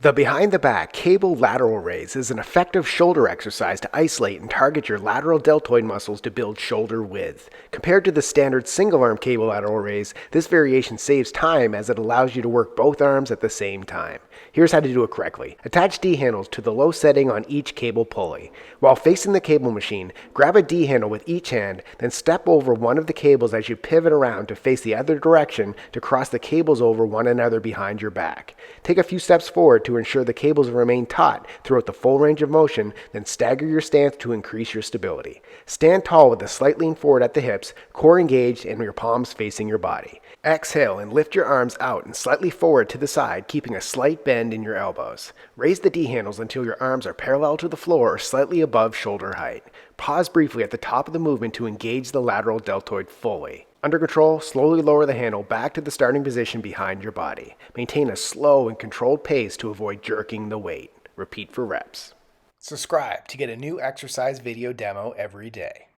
The behind the back cable lateral raise is an effective shoulder exercise to isolate and target your lateral deltoid muscles to build shoulder width. Compared to the standard single arm cable lateral raise, this variation saves time as it allows you to work both arms at the same time. Here's how to do it correctly. Attach D handles to the low setting on each cable pulley. While facing the cable machine, grab a D handle with each hand, then step over one of the cables as you pivot around to face the other direction to cross the cables over one another behind your back. Take a few steps forward to ensure the cables remain taut throughout the full range of motion, then stagger your stance to increase your stability. Stand tall with a slight lean forward at the hips, core engaged, and your palms facing your body. Exhale and lift your arms out and slightly forward to the side, keeping a slight bend in your elbows. Raise the D handles until your arms are parallel to the floor or slightly above shoulder height. Pause briefly at the top of the movement to engage the lateral deltoid fully. Under control, slowly lower the handle back to the starting position behind your body. Maintain a slow and controlled pace to avoid jerking the weight. Repeat for reps. Subscribe to get a new exercise video demo every day.